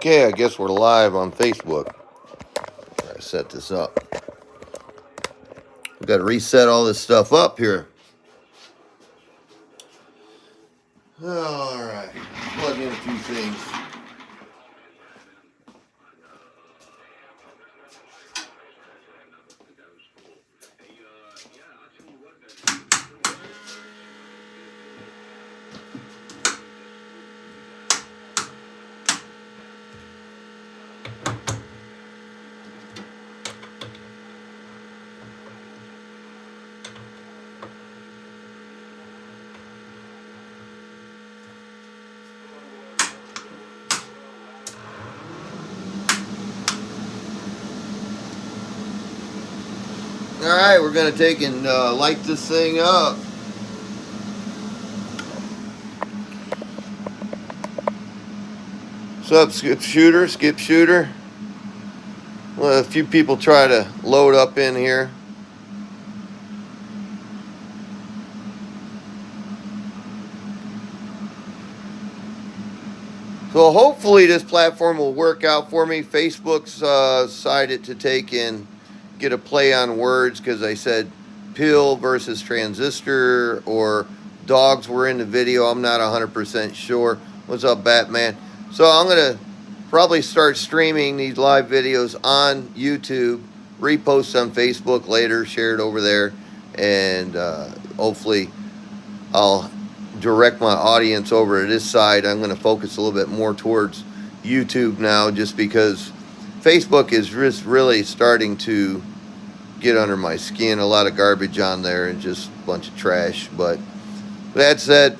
Okay, I guess we're live on Facebook. I set this up. We've got to reset all this stuff up here. All right, plug in a few things. All right, we're going to take and light this thing up. What's up, Skip Shooter? Well, a few people try to load up in here. So hopefully this platform will work out for me. Facebook's decided to take and get a play on words because I said pill versus transistor, or dogs were in the video. I'm not 100% sure. What's up, Batman? So I'm going to probably start streaming these live videos on YouTube, repost on Facebook later, share it over there, and hopefully I'll direct my audience over to this side. I'm going to focus a little bit more towards YouTube now, just because Facebook is just really starting to get under my skin. A lot of garbage on there and just a bunch of trash. But that said,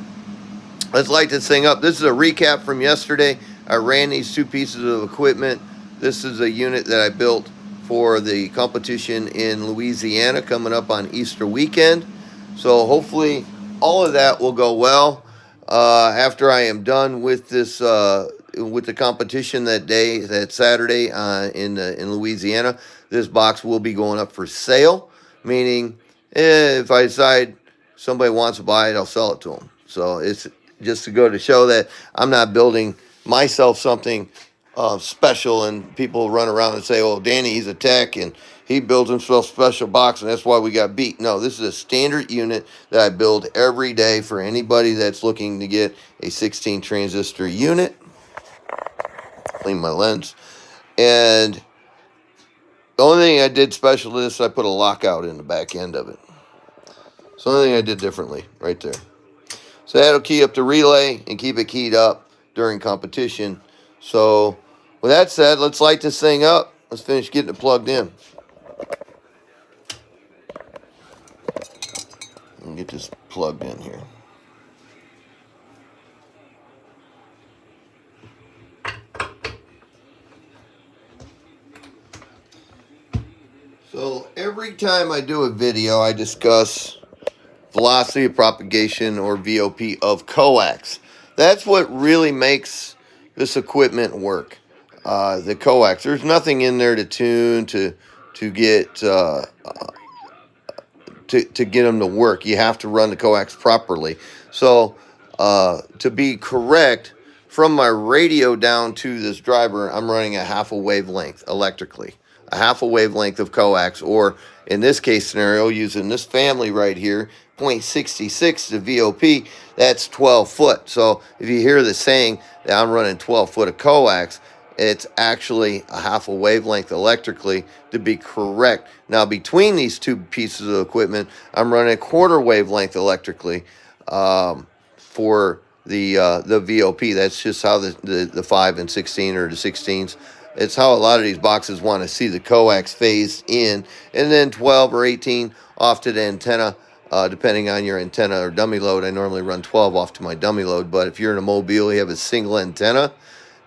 let's light this thing up. This is a recap from yesterday. I ran these two pieces of equipment. This is a unit that I built for the competition in Louisiana coming up on Easter weekend. So hopefully all of that will go well. After I am done with this, with the competition that day, that Saturday in Louisiana, this box will be going up for sale. Meaning, if I decide somebody wants to buy it, I'll sell it to them. So it's just to go to show that I'm not building myself something special, and people run around and say, "Oh, Danny, he's a tech and he builds himself special box, and that's why we got beat." No, this is a standard unit that I build every day for anybody that's looking to get a 16 transistor unit. Clean my lens. And the only thing I did special to this, I put a lockout in the back end of it. So the only thing I did differently right there. So that'll key up the relay and keep it keyed up during competition. So with that said, let's light this thing up. Let's finish getting it plugged in. And get this plugged in here. So every time I do a video, I discuss velocity of propagation, or VOP, of coax. That's what really makes this equipment work. The coax. There's nothing in there to tune to get to get them to work. You have to run the coax properly. So to be correct, from my radio down to this driver, I'm running a half a wavelength electrically. A half a wavelength of coax, or in this case scenario, using this family right here, 0.66 to VOP, that's 12 foot. So if you hear the saying that I'm running 12 foot of coax, it's actually a half a wavelength electrically to be correct. Now, between these two pieces of equipment, I'm running a quarter wavelength electrically for the VOP. That's just how the 5 and 16, or the 16s. It's how a lot of these boxes want to see the coax phased in, and then 12 or 18 off to the antenna, depending on your antenna or dummy load. I normally run 12 off to my dummy load, but if you're in a mobile, you have a single antenna,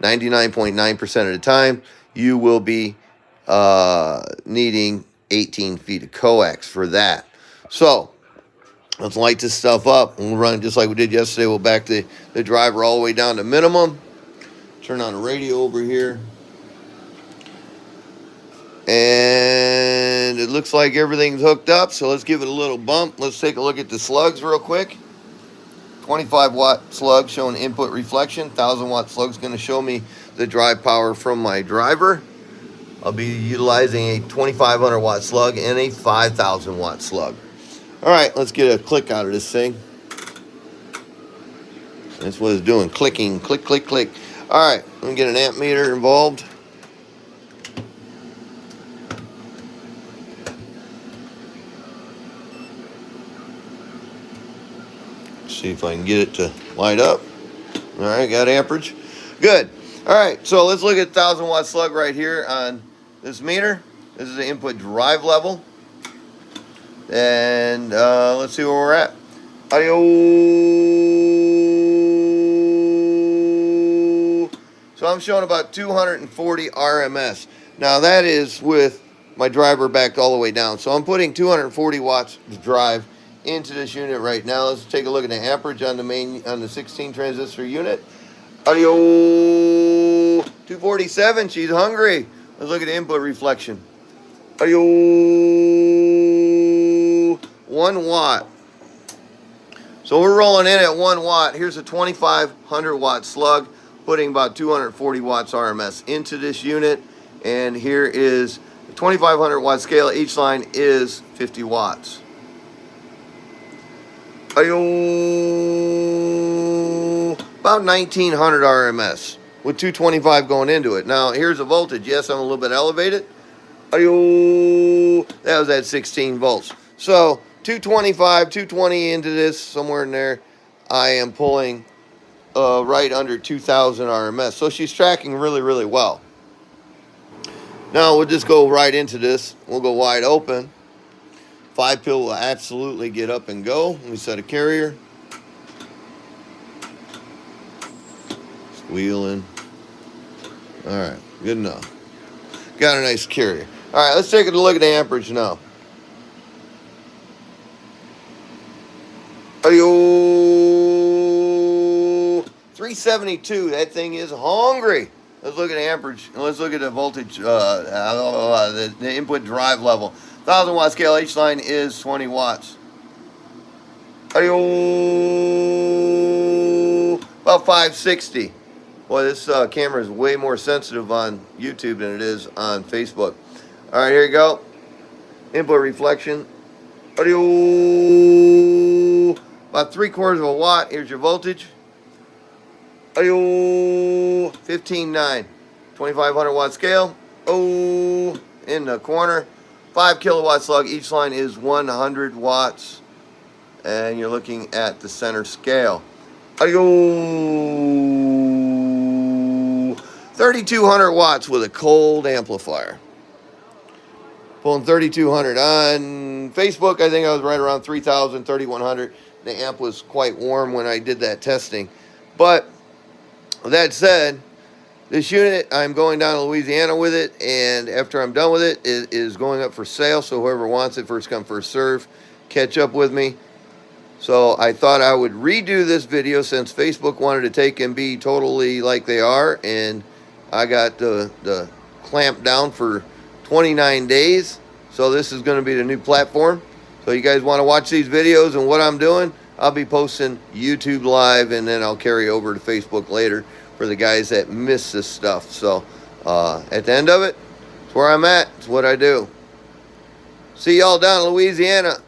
99.9% of the time, you will be needing 18 feet of coax for that. So let's light this stuff up. We'll run just like we did yesterday. We'll back the driver all the way down to minimum. Turn on the radio over here. And it looks like everything's hooked up, so let's give it a little bump. Let's take a look at the slugs real quick. 25 watt slug showing input reflection. 1000 watt slug is going to show me the drive power from my driver. I'll be utilizing a 2500 watt slug and a 5000 watt slug. All right, let's get a click out of this thing. That's what it's doing, clicking, click, click, click. All right, let me get an amp meter involved. See if I can get it to light up. All right, got amperage. Good. All right, so let's look at 1000 watt slug right here on this meter. This is the input drive level. And let's see where we're at. Audio. So I'm showing about 240 RMS. Now that is with my driver backed all the way down. So I'm putting 240 watts of drive into this unit right now. Let's take a look at the amperage on the 16 transistor unit. Audio 247. She's hungry. Let's look at the input reflection. Audio 1 watt. So we're rolling in at 1 watt. Here's a 2500 watt slug, putting about 240 watts RMS into this unit. And here is the 2500 watt scale. Each line is 50 watts. About 1900 RMS with 225 going into it. Now here's the voltage. Yes, I'm a little bit elevated. That was at 16 volts. So 225, 220 into this, somewhere in there. I am pulling right under 2000 RMS. So she's tracking really, really well. Now we'll just go right into this. We'll go wide open. 5 pill will absolutely get up and go. Let me set a carrier. Squealing. All right, good enough. Got a nice carrier. All right, let's take a look at the amperage now. Audio 372. That thing is hungry. Let's look at the amperage and let's look at the voltage, the input drive level. 1000 watt scale, each line is 20 watts. Audio about 560. Boy, this camera is way more sensitive on YouTube than it is on Facebook. All right, here you go. Input reflection. Audio about 3/4 of a watt. Here's your voltage. Audio 15.9. 2500 watt scale. Oh, in the corner. 5 kilowatt slug. Each line is 100 watts. And you're looking at the center scale. Audio 3200 watts with a cold amplifier. Pulling 3200 on Facebook. I think I was right around 3000, 3100. The amp was quite warm when I did that testing. But with that said, this unit, I'm going down to Louisiana with it, and after I'm done with it, it is going up for sale. So whoever wants it, first come, first serve, catch up with me. So I thought I would redo this video since Facebook wanted to take and be totally like they are, and I got the clamp down for 29 days. So this is going to be the new platform. So you guys want to watch these videos and what I'm doing, I'll be posting YouTube live, and then I'll carry over to Facebook later for the guys that miss this stuff. So at the end of it, it's where I'm at. It's what I do. See y'all down in Louisiana.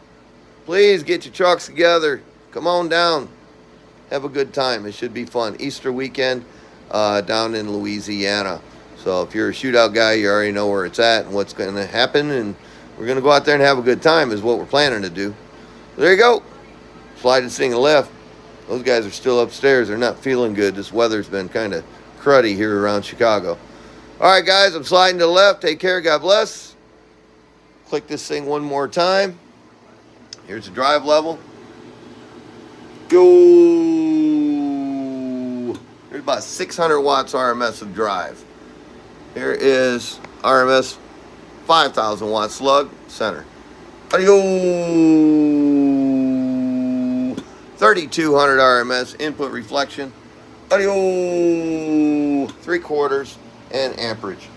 Please get your trucks together. Come on down. Have a good time. It should be fun. Easter weekend down in Louisiana. So if you're a shootout guy, you already know where it's at and what's going to happen. And we're going to go out there and have a good time is what we're planning to do. There you go. Slide this thing left. Those guys are still upstairs. They're not feeling good. This weather's been kind of cruddy here around Chicago. All right, guys, I'm sliding to the left. Take care. God bless. Click this thing one more time. Here's the drive level. Go. There's about 600 watts RMS of drive. Here is RMS 5000 watt slug, center. Audio 3200 RMS, input reflection. Audio 3/4 and amperage.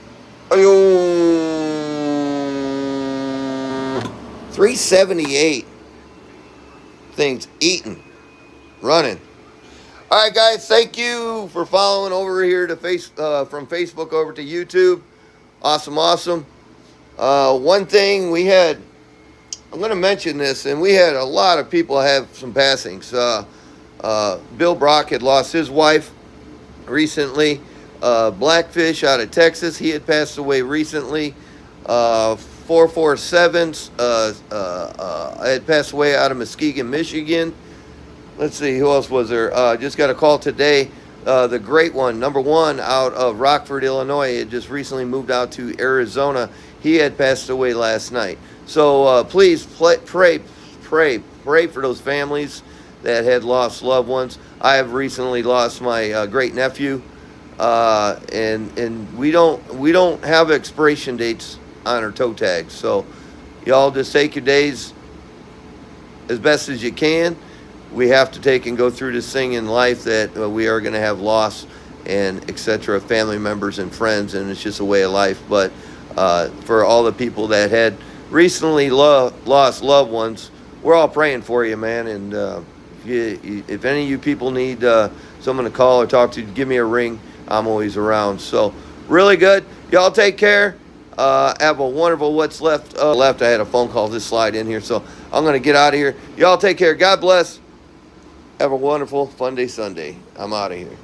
Audio 378. Thing's eating, running. All right, guys, thank you for following over here to from Facebook over to YouTube. Awesome, awesome. One thing we had, I'm going to mention this, and we had a lot of people have some passings. Bill Brock had lost his wife recently. Blackfish out of Texas, he had passed away recently. 447 had passed away out of Muskegon, Michigan. Let's see, who else was there? Just got a call today. The great one, number one, out of Rockford, Illinois, had just recently moved out to Arizona. He had passed away last night. So please pray for those families that had lost loved ones. I have recently lost my great nephew, and we don't have expiration dates on our toe tags. So y'all just take your days as best as you can. We have to take and go through this thing in life that we are going to have loss and etc. family members and friends, and it's just a way of life. But for all the people that had recently lost loved ones, we're all praying for you, man. And if any of you people need someone to call or talk to, give me a ring. I'm always around. So really good. Y'all take care. Have a wonderful what's left. I had a phone call just slide in here, so I'm going to get out of here. Y'all take care. God bless. Have a wonderful Fun Day Sunday. I'm out of here.